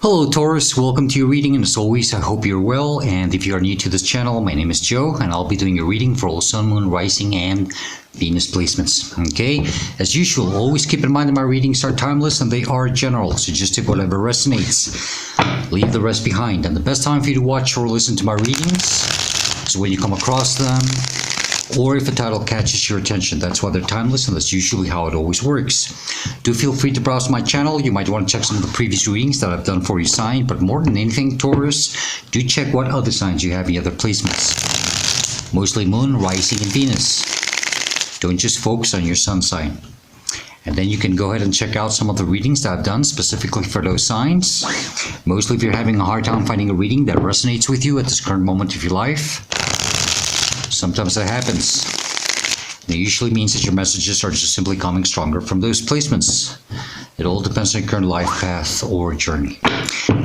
Hello Taurus, welcome to your reading, and as always I hope you're well. And if you are new to this channel, my name is Joe and I'll be doing a reading for all Sun, Moon, Rising and Venus placements. Okay, as usual, always keep in mind that my readings are timeless and they are general, so just take whatever resonates, leave the rest behind. And the best time for you to watch or listen to my readings is when you come across them, or if a title catches your attention. That's why they're timeless, and that's usually how it always works. Do feel free to browse my channel. You might want to check some of the previous readings that I've done for your sign, but more than anything, Taurus, do check what other signs you have in other placements. Mostly Moon, Rising, and Venus. Don't just focus on your Sun sign. And then you can go ahead and check out some of the readings that I've done specifically for those signs. Mostly if you're having a hard time finding a reading that resonates with you at this current moment of your life. Sometimes that happens. It usually means that your messages are just simply coming stronger from those placements. It all depends on your current life path or journey.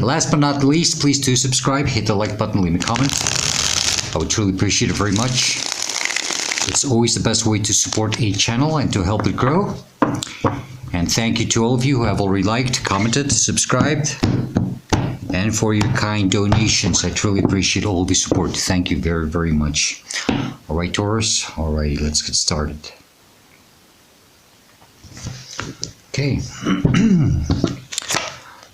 Last but not least, please do subscribe, hit the like button, leave a comment. I would truly appreciate it very much. It's always the best way to support a channel and to help it grow. And thank you to all of you who have already liked, commented, subscribed, and for your kind donations. I truly appreciate all of your support. Thank you very, very much. All right, Taurus. Alrighty, let's get started. Okay.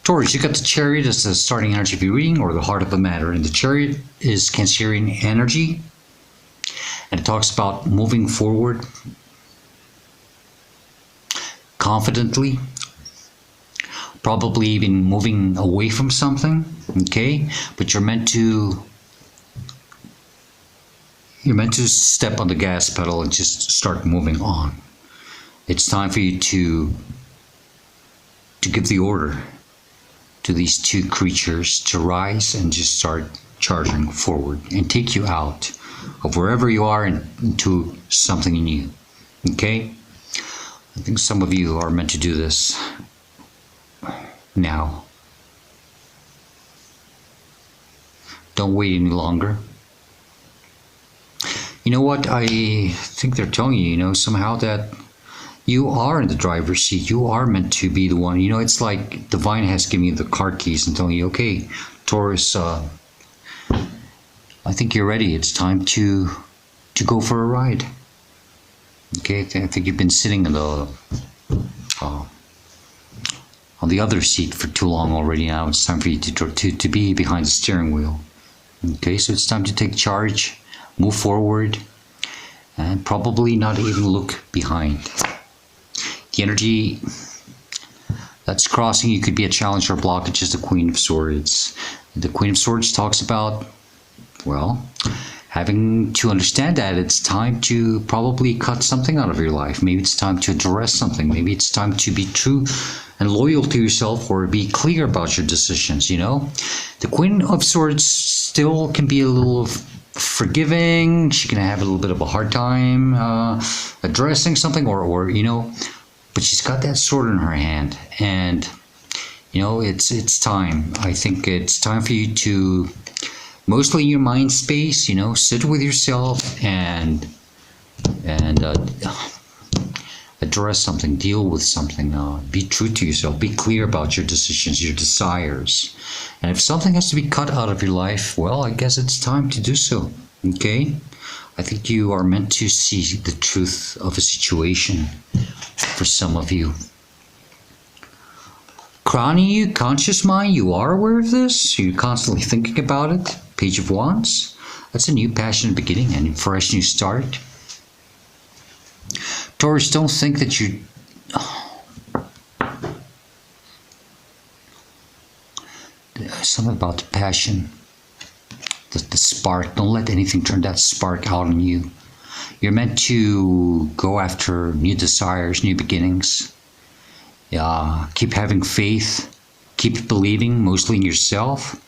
Taurus, you got the Chariot as the starting energy of your reading, or the heart of the matter. And the Chariot is Cancerian energy. And it talks about moving forward confidently, probably even moving away from something, okay? But you're meant to step on the gas pedal and just start moving on. It's time for you to give the order to these two creatures to rise and just start charging forward and take you out of wherever you are and into something new, okay? I think some of you are meant to do this now. Don't wait any longer. You know what? I think they're telling you, somehow that you are in the driver's seat. You are meant to be the one. It's like Divine has given you the car keys and telling you, okay, Taurus, I think you're ready. It's time to go for a ride. Okay, I think you've been sitting in on the other seat for too long already. Now it's time for you to be behind the steering wheel. Okay, so it's time to take charge, move forward, and probably not even look behind. The energy that's crossing you could be a challenge or a blockage is the Queen of Swords. The Queen of Swords talks about, well, having to understand that it's time to probably cut something out of your life. Maybe it's time to address something. Maybe it's time to be true and loyal to yourself, or be clear about your decisions, The Queen of Swords still can be a little forgiving. She can have a little bit of a hard time addressing something, or but she's got that sword in her hand, and it's time. I think it's time for you to, mostly in your mind space, sit with yourself and address something, deal with something, be true to yourself, be clear about your decisions, your desires. And if something has to be cut out of your life, well, I guess it's time to do so, okay? I think you are meant to see the truth of a situation for some of you. Crowning you, conscious mind, you are aware of this, you're constantly thinking about it. Page of Wands, that's a new passionate beginning and a fresh new start. Taurus, don't think that you... Something about the passion, the spark. Don't let anything turn that spark out on you. You're meant to go after new desires, new beginnings. Keep having faith. Keep believing, mostly in yourself.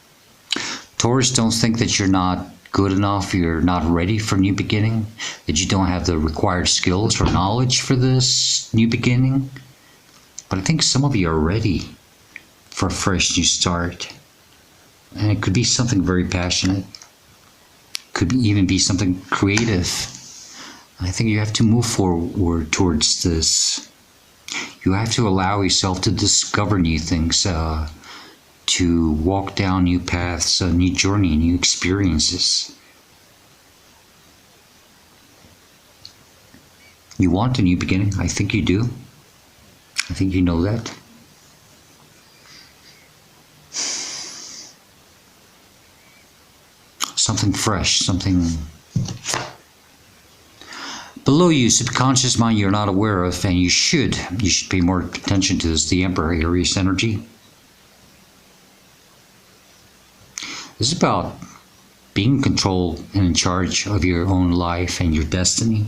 Taurus, don't think that you're not good enough, you're not ready for new beginning, that you don't have the required skills or knowledge for this new beginning. But I think some of you are ready for a fresh new start. And it could be something very passionate. Could even be something creative. I think you have to move forward towards this. You have to allow yourself to discover new things. to walk down new paths, a new journey, new experiences. You want a new beginning. I think you do. I think you know that. Something fresh, something below you, subconscious mind you're not aware of, and you should pay more attention to this. The Emperor, Aries energy. This is about being in control and in charge of your own life and your destiny.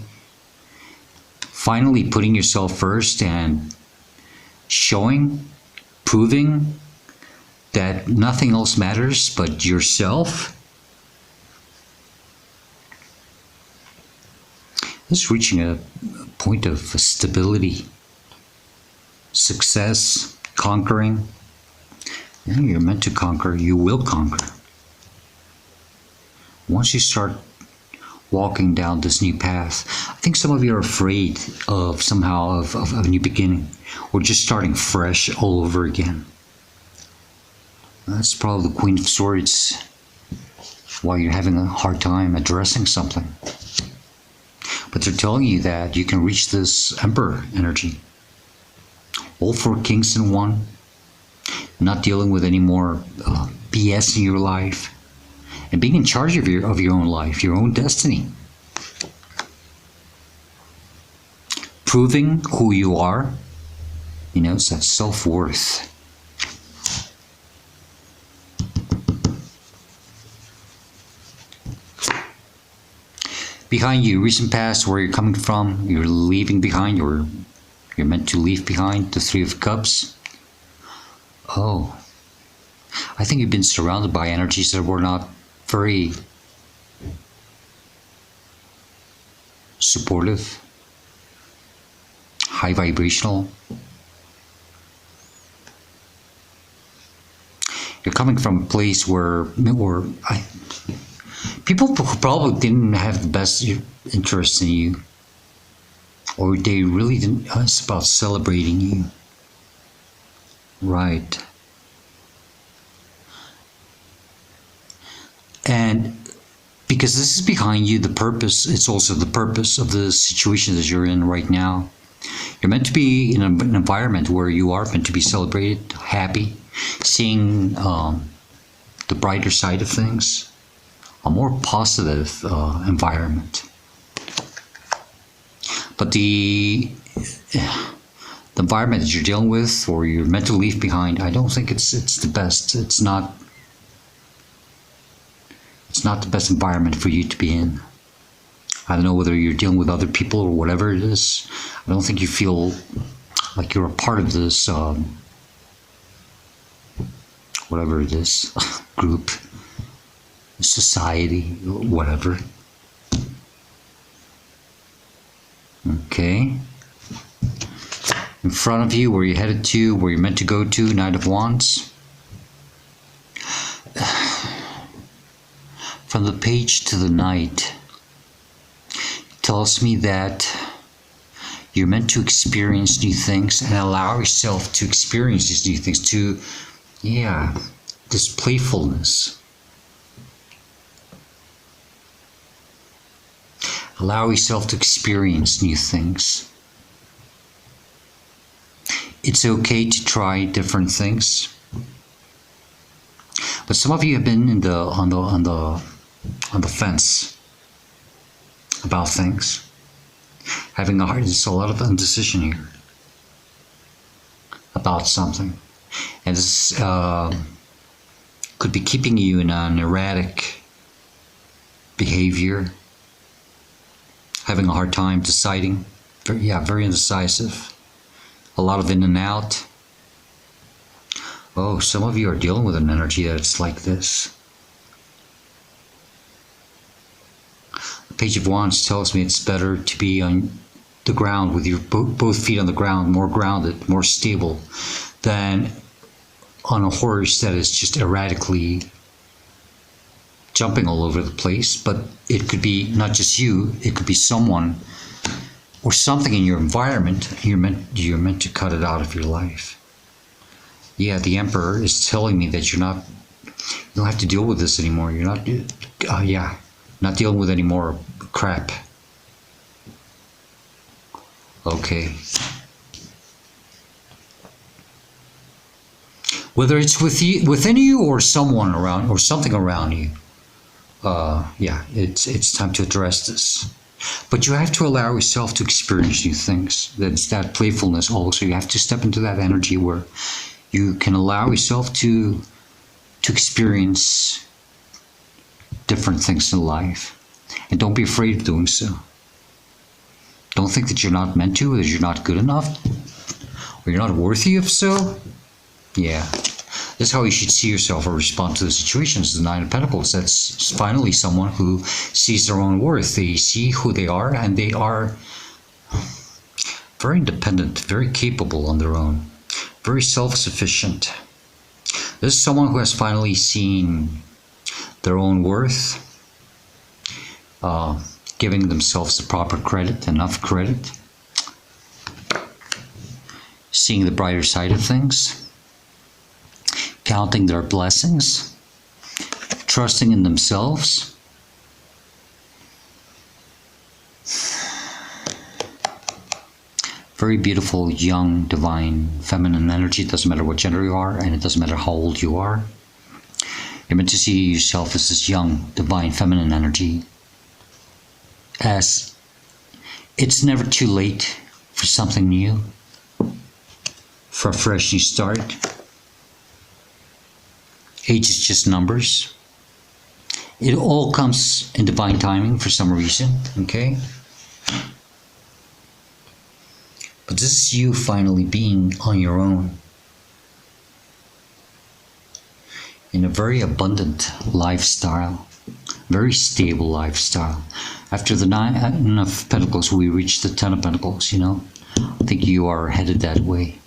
Finally putting yourself first and showing, proving that nothing else matters but yourself. This is reaching a point of stability, success, conquering. Yeah, you're meant to conquer. You will conquer. Once you start walking down this new path, I think some of you are afraid of somehow of a new beginning, or just starting fresh all over again. That's probably the Queen of Swords, why you're having a hard time addressing something. But they're telling you that you can reach this Emperor energy. All four kings in one. Not dealing with any more BS in your life. And being in charge of your own life, your own destiny. Proving who you are. You know, it's that self-worth. Behind you, recent past, where you're coming from, you're leaving behind, or you're meant to leave behind, the Three of Cups. Oh, I think you've been surrounded by energies that were not very supportive, high vibrational. You're coming from a place where people who probably didn't have the best interest in you, or they really didn't. It's about celebrating you, right? And because this is behind you, the purpose, it's also the purpose of the situation that you're in right now. You're meant to be in an environment where you are meant to be celebrated, happy, seeing the brighter side of things, a more positive environment. But the environment that you're dealing with, or you're meant to leave behind, I don't think it's the best. It's not the best environment for you to be in. I don't know whether you're dealing with other people or whatever it is. I don't think you feel like you're a part of this, whatever it is, group, society, whatever. Okay. In front of you, where you're headed to, where you're meant to go to, Knight of Wands. From the Page to the Knight, tells me that you're meant to experience new things and allow yourself to experience these new things, to, this playfulness. Allow yourself to experience new things. It's okay to try different things. But some of you have been on the fence about things. Having there's a lot of indecision here about something. And this could be keeping you in an erratic behavior, having a hard time deciding. Very indecisive. A lot of in and out. Oh, some of you are dealing with an energy that's like this. The Page of Wands tells me it's better to be on the ground with your both feet on the ground, more grounded, more stable, than on a horse that is just erratically jumping all over the place. But it could be not just you, it could be someone or something in your environment. You're meant to cut it out of your life. Yeah, the Emperor is telling me that you don't have to deal with this anymore. You're not, yeah, not dealing with any more crap. Okay. Whether it's within you, or someone around, or something around you, yeah, it's time to address this. But you have to allow yourself to experience new things. That's that playfulness also. You have to step into that energy where you can allow yourself to experience different things in life. And don't be afraid of doing so. Don't think that you're not meant to, or that you're not good enough, or you're not worthy of so. Yeah. That's how you should see yourself or respond to the situations. The Nine of Pentacles, that's finally someone who sees their own worth. They see who they are, and they are very independent, very capable on their own, very self-sufficient. This is someone who has finally seen their own worth, giving themselves the proper credit, enough credit, seeing the brighter side of things, counting their blessings, trusting in themselves. Very beautiful, young, divine, feminine energy. It doesn't matter what gender you are, and it doesn't matter how old you are. You're meant to see yourself as this young, divine, feminine energy. As it's never too late for something new, for a fresh new start. Age is just numbers. It all comes in divine timing for some reason, okay? But this is you finally being on your own. In a very abundant lifestyle, very stable lifestyle. After the Nine of Pentacles, we reach the Ten of Pentacles, you know? I think you are headed that way.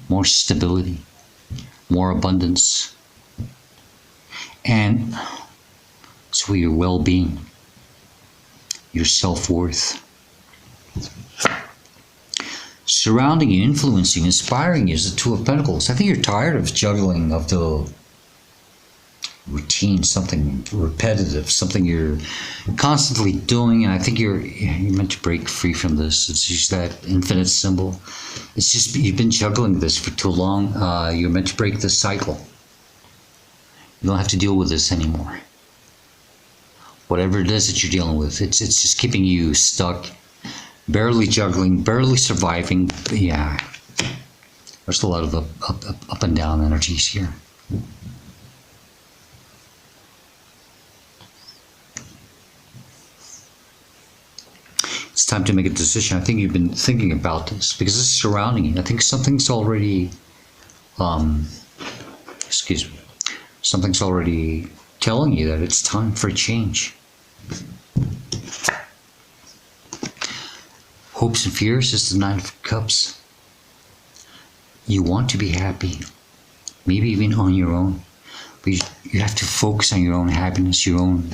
More stability, more abundance, and so your well-being, your self-worth. Surrounding you, influencing, inspiring you is the Two of Pentacles. I think you're tired of juggling, of the routine, something repetitive, something you're constantly doing, and I think you're meant to break free from this. It's just that infinite symbol. It's just you've been juggling this for too long. You're meant to break this cycle. You don't have to deal with this anymore. Whatever it is that you're dealing with, it's just keeping you stuck, barely juggling, barely surviving. Yeah, there's a lot of up and down energies here. It's time to make a decision. I think you've been thinking about this because it's surrounding you. I think something's already, something's already telling you that it's time for a change. Hopes and fears is the Nine of Cups. You want to be happy, maybe even on your own, but you have to focus on your own happiness, your own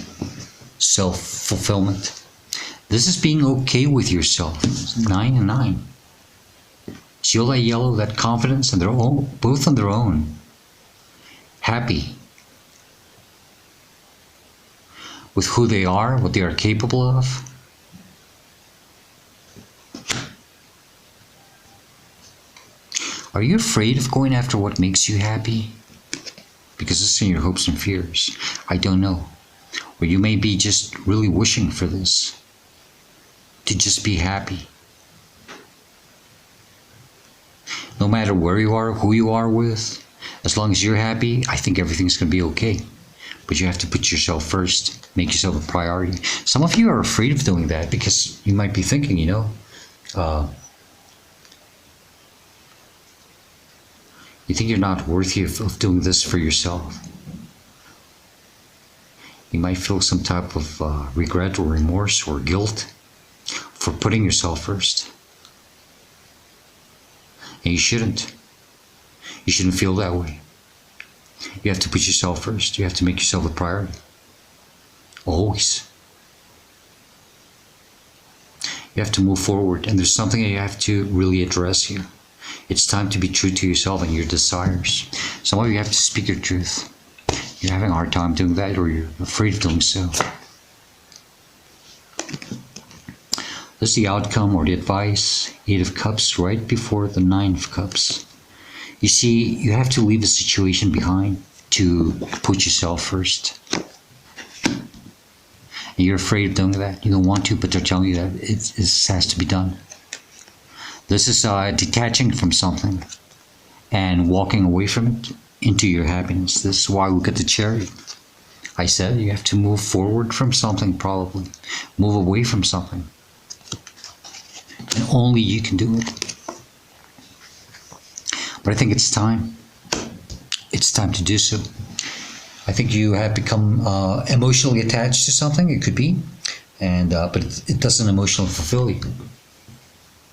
self-fulfillment. This is being okay with yourself. 9 and 9. See all that yellow, that confidence, and they're all both on their own. Happy with who they are, what they are capable of. Are you afraid of going after what makes you happy? Because this is in your hopes and fears. I don't know. Or you may be just really wishing for this. To just be happy. No matter where you are, who you are with, as long as you're happy, I think everything's going to be okay. But you have to put yourself first, make yourself a priority. Some of you are afraid of doing that because you might be thinking, you know, you think you're not worthy of doing this for yourself. You might feel some type of regret or remorse or guilt for putting yourself first. And you shouldn't. You shouldn't feel that way. You have to put yourself first. You have to make yourself a priority. Always. You have to move forward. And there's something that you have to really address here. It's time to be true to yourself and your desires. Some of you have to speak your truth. You're having a hard time doing that, or you're afraid of doing so. This is the outcome or the advice. 8 of Cups right before the 9 of Cups. You see, you have to leave a situation behind to put yourself first. And you're afraid of doing that. You don't want to, but they're telling you that it has to be done. This is detaching from something and walking away from it into your happiness. This is why we get the Chariot. I said you have to move forward from something, probably. Move away from something. And only you can do it. But I think it's time. It's time to do so. I think you have become emotionally attached to something. It could be, but it doesn't emotionally fulfill you.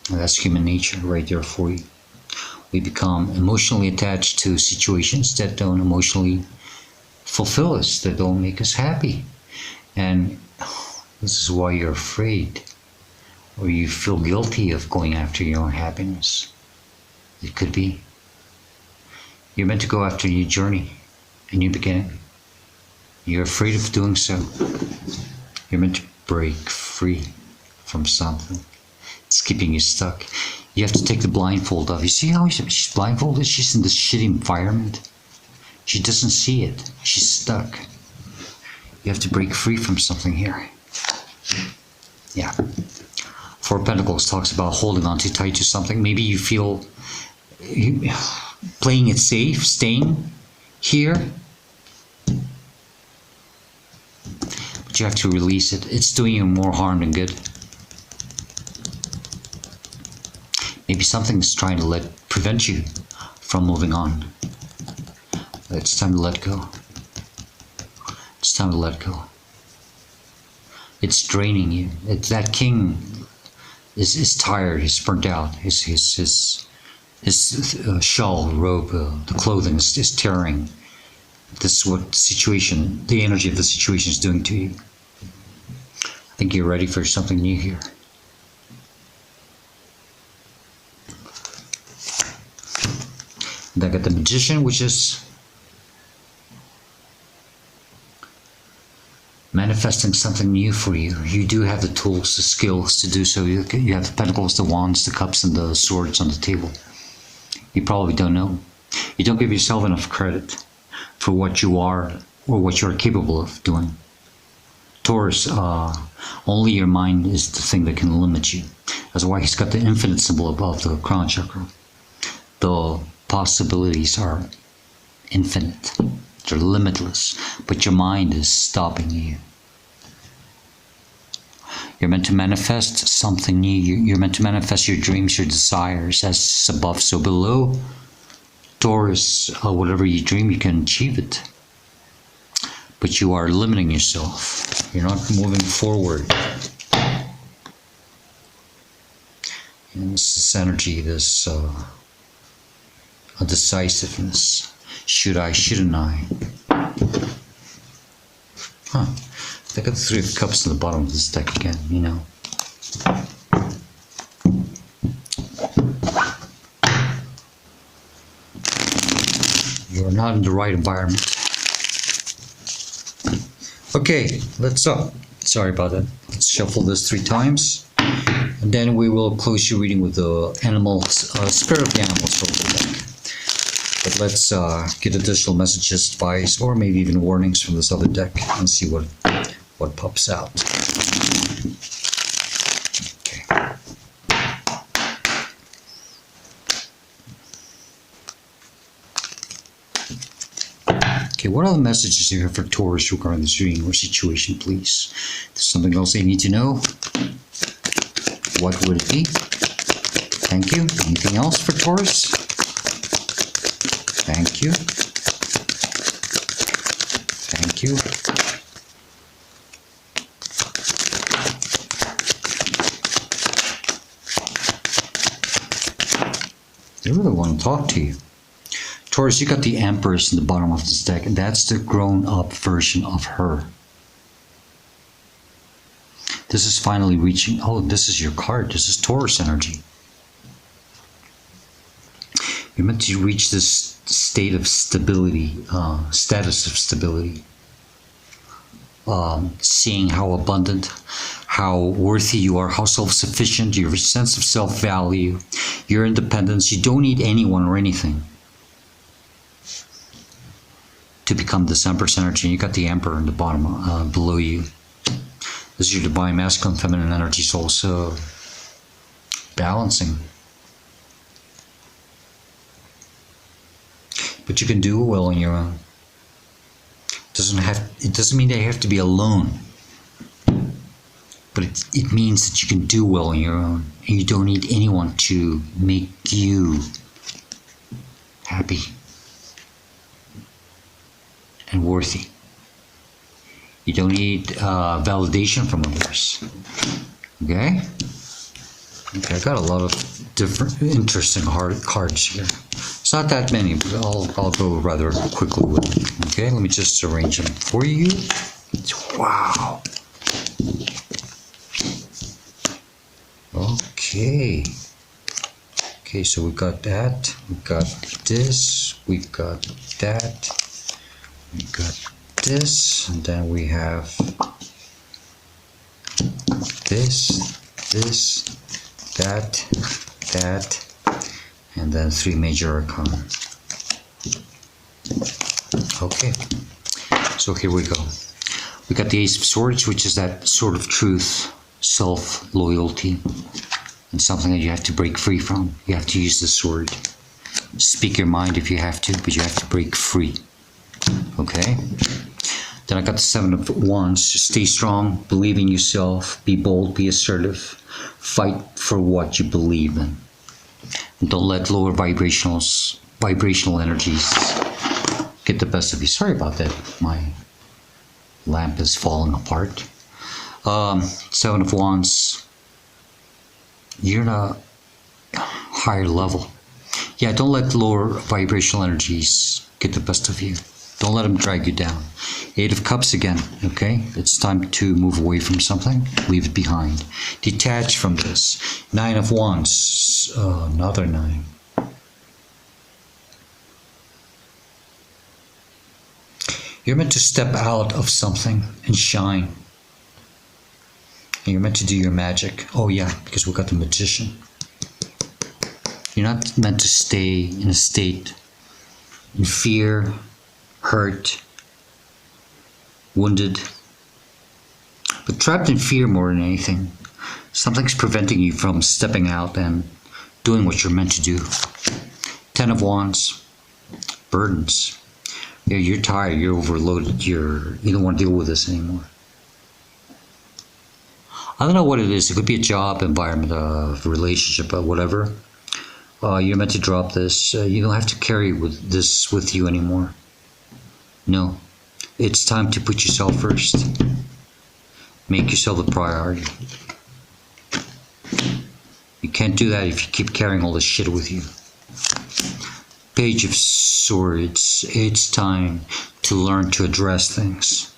And that's human nature right there for you. We become emotionally attached to situations that don't emotionally fulfill us, that don't make us happy. And this is why you're afraid, or you feel guilty of going after your own happiness. It could be. You're meant to go after a new journey, a new beginning. You're afraid of doing so. You're meant to break free from something. It's keeping you stuck. You have to take the blindfold off. You see how she's blindfolded? She's in this shitty environment. She doesn't see it. She's stuck. You have to break free from something here. Yeah. 4 of Pentacles talks about holding on too tight to something. Maybe you feel playing it safe, staying here. But you have to release it. It's doing you more harm than good. Maybe something's trying to prevent you from moving on. It's time to let go. It's time to let go. It's draining you. That king is tired. He's burnt out. His shawl, robe, the clothing is tearing. This is what the energy of the situation is doing to you. I think you're ready for something new here. And I got the Magician, which is manifesting something new for you. You do have the tools, the skills to do so. You have the Pentacles, the Wands, the Cups, and the Swords on the table. You probably don't know. You don't give yourself enough credit for what you are or what you're capable of doing. Taurus, only your mind is the thing that can limit you. That's why he's got the infinite symbol above the crown chakra. The possibilities are infinite. They're limitless, but your mind is stopping you. You're meant to manifest something new. You're meant to manifest your dreams, your desires, as above, so below. Taurus, whatever you dream, you can achieve it. But you are limiting yourself. You're not moving forward. And this energy, this decisiveness. Should I, shouldn't I? Huh. I got the 3 of Cups in the bottom of this deck again, you know. You're not in the right environment. Okay, let's sorry about that. Let's shuffle this 3 times. And then we will close your reading with the animals, spirit of the animals from the deck. But let's get additional messages, advice, or maybe even warnings from this other deck and see what pops out. Okay. Okay, what are the messages here for Taurus regarding this reading or situation, please? There's something else they need to know. What would it be? Thank you. Anything else for Taurus? Thank you. Thank you. They really want to talk to you. Taurus, you got the Empress in the bottom of this deck, and that's the grown-up version of her. This is finally reaching, oh, this is your card. This is Taurus energy. You're meant to reach this state of stability, status of stability. Seeing how abundant, how worthy you are, how self-sufficient, your sense of self-value, your independence. You don't need anyone or anything to become this Empress energy. You got the Emperor in the bottom, below you. This is your divine masculine, feminine energies also balancing. But you can do it well on your own. It doesn't mean that you have to be alone. But it means that you can do well on your own. And you don't need anyone to make you happy and worthy. You don't need validation from others. Okay? Okay, I got a lot of different, interesting cards here. It's not that many, but I'll go rather quickly with them. Okay, let me just arrange them for you. Wow. Okay. Okay, so we got that. We got this. We got that. We got this, and then we have this, that, and then 3 major arcana. Okay, so here we go. We got the Ace of Swords, which is that sword of truth, self-loyalty, and something that you have to break free from. You have to use the sword. Speak your mind if you have to, but you have to break free. Okay? Then I got the 7 of Wands. Just stay strong, believe in yourself, be bold, be assertive, fight for what you believe in. And don't let lower vibrational energies get the best of you. Sorry about that. My lamp is falling apart. 7 of Wands. You're in a higher level. Yeah, don't let lower vibrational energies get the best of you. Don't let them drag you down. 8 of Cups again, okay? It's time to move away from something. Leave it behind. Detach from this. 9 of Wands. Another 9. You're meant to step out of something and shine. And you're meant to do your magic. Oh yeah, because we got the Magician. You're not meant to stay in a state in fear, hurt, wounded, but trapped in fear more than anything. Something's preventing you from stepping out and doing what you're meant to do. 10 of Wands, burdens. Yeah, you're tired, you're overloaded, you don't want to deal with this anymore. I don't know what it is. It could be a job, environment, a relationship, whatever. You're meant to drop this. You don't have to carry this with you anymore. No. It's time to put yourself first. Make yourself a priority. You can't do that if you keep carrying all this shit with you. Page of Swords. It's time to learn to address things.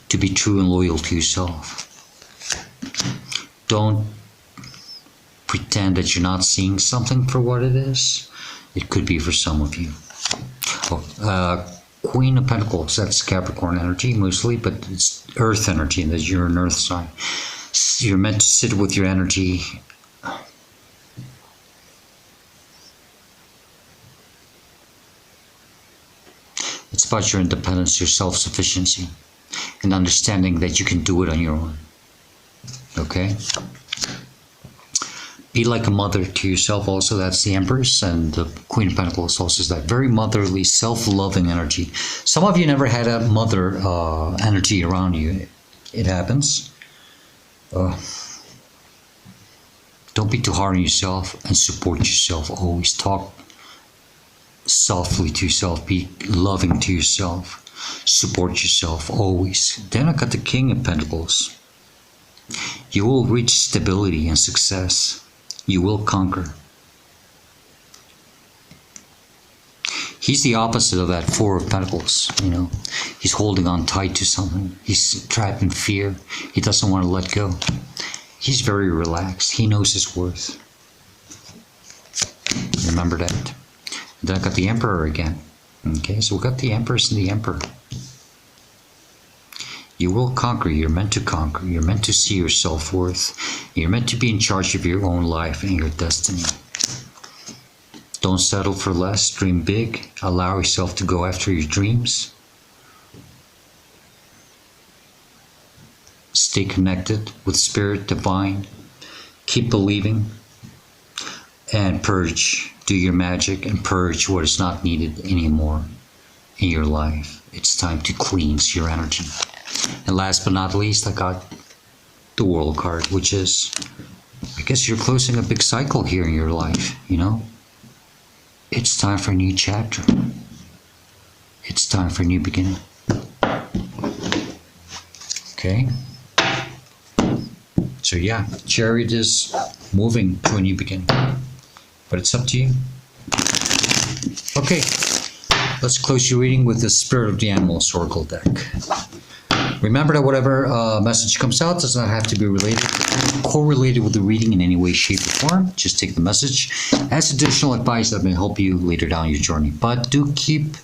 To be true and loyal to yourself. Don't pretend that you're not seeing something for what it is. It could be for some of you. Queen of Pentacles, that's Capricorn energy mostly, but it's Earth energy, that you're an Earth sign. You're meant to sit with your energy. It's about your independence, your self-sufficiency, and understanding that you can do it on your own. Okay? Be like a mother to yourself also. That's the Empress, and the Queen of Pentacles also is that very motherly, self-loving energy. Some of you never had a mother energy around you. It happens. Don't be too hard on yourself and support yourself. Always talk softly to yourself. Be loving to yourself. Support yourself always. Then I got the King of Pentacles. You will reach stability and success. You will conquer. He's the opposite of that 4 of Pentacles, you know. He's holding on tight to something. He's trapped in fear. He doesn't want to let go. He's very relaxed. He knows his worth. Remember that. Then I got the Emperor again. Okay, so we got the Empress and the Emperor. You will conquer. You're meant to conquer. You're meant to see your self-worth. You're meant to be in charge of your own life and your destiny. Don't settle for less. Dream big. Allow yourself to go after your dreams. Stay connected with Spirit Divine. Keep believing. And purge. Do your magic and purge what is not needed anymore in your life. It's time to cleanse your energy. And last but not least, I got the World card, which is, I guess you're closing a big cycle here in your life, you know? It's time for a new chapter. It's time for a new beginning. Okay? So yeah, Chariot is moving to a new beginning. But it's up to you. Okay, let's close your reading with the Spirit of the Animals Oracle deck. Remember that whatever message comes out does not have to be correlated with the reading in any way, shape, or form. Just take the message as additional advice that may help you later down your journey. But do keep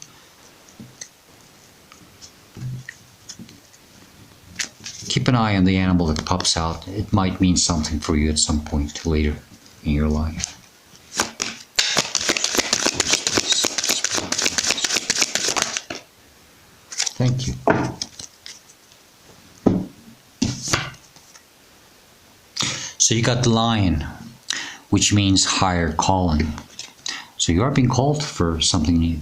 an eye on the animal that pops out. It might mean something for you at some point later in your life. Thank you. So you got the Lion, which means higher calling. So you are being called for something new.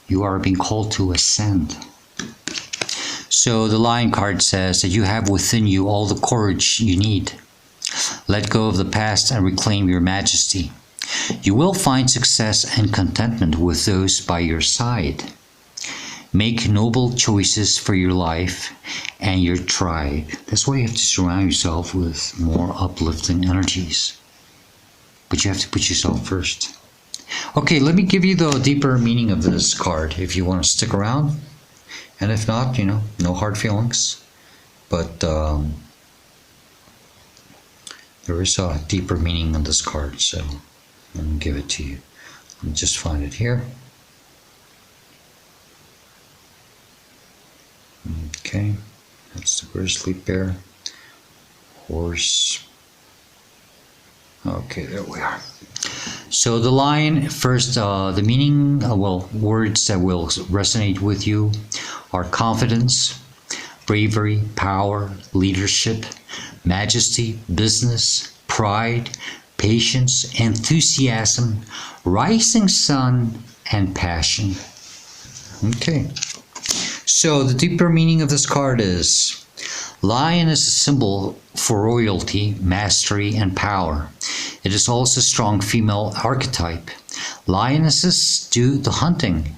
You are being called to ascend. So the Lion card says that you have within you all the courage you need. Let go of the past and reclaim your majesty. You will find success and contentment with those by your side. Make noble choices for your life and your tribe. That's why you have to surround yourself with more uplifting energies. But you have to put yourself first. Okay, let me give you the deeper meaning of this card if you want to stick around. And if not, you know, no hard feelings. But there is a deeper meaning in this card, so let me give it to you. Let me just find it here. Okay, that's the grizzly bear, horse. Okay, there we are. So the Lion, first, the meaning, words that will resonate with you are confidence, bravery, power, leadership, majesty, business, pride, patience, enthusiasm, rising sun, and passion. Okay. So the deeper meaning of this card is Lion is a symbol for royalty, mastery, and power. It is also a strong female archetype. Lionesses do the hunting,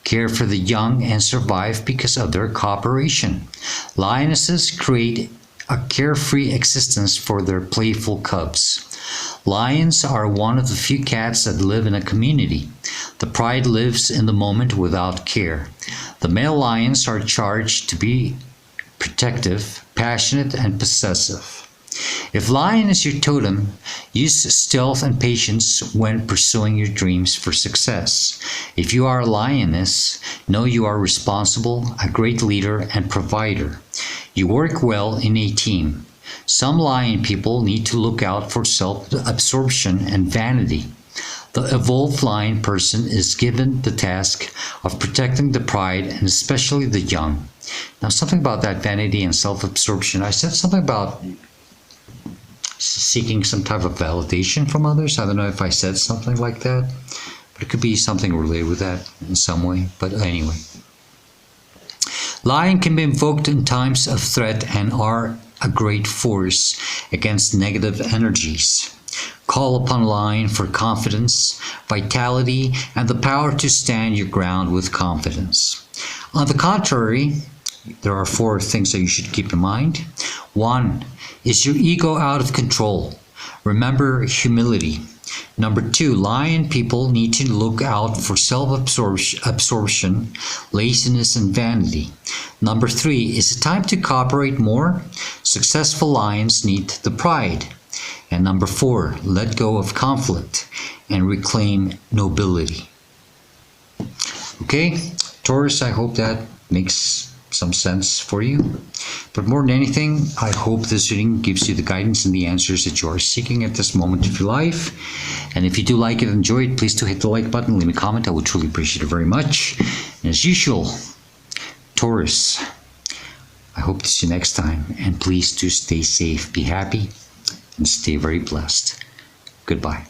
care for the young, and survive because of their cooperation. Lionesses create a carefree existence for their playful cubs. Lions are one of the few cats that live in a community. The pride lives in the moment without care. The male lions are charged to be protective, passionate, and possessive. If lion is your totem, use stealth and patience when pursuing your dreams for success. If you are a lioness, know you are responsible, a great leader, and provider. You work well in a team. Some lion people need to look out for self-absorption and vanity. The evolved lion person is given the task of protecting the pride and especially the young. Now, something about that vanity and self-absorption. I said something about seeking some type of validation from others. I don't know if I said something like that, but it could be something related with that in some way. But anyway. Lion can be invoked in times of threat and are a great force against negative energies. Call upon Lion for confidence, vitality, and the power to stand your ground with confidence. On the contrary, there are 4 things that you should keep in mind. 1, is your ego out of control? Remember humility. Number 2, lion people need to look out for self-absorption, laziness, and vanity. Number 3, is it time to cooperate more? Successful lions need the pride. And number 4, let go of conflict and reclaim nobility. Okay, Taurus, I hope that makes some sense for you. But more than anything, I hope this reading gives you the guidance and the answers that you are seeking at this moment of your life. And if you do like it and enjoy it, please do hit the like button, leave me a comment. I would truly appreciate it very much. And as usual, Taurus, I hope to see you next time. And please do stay safe, be happy, and stay very blessed. Goodbye.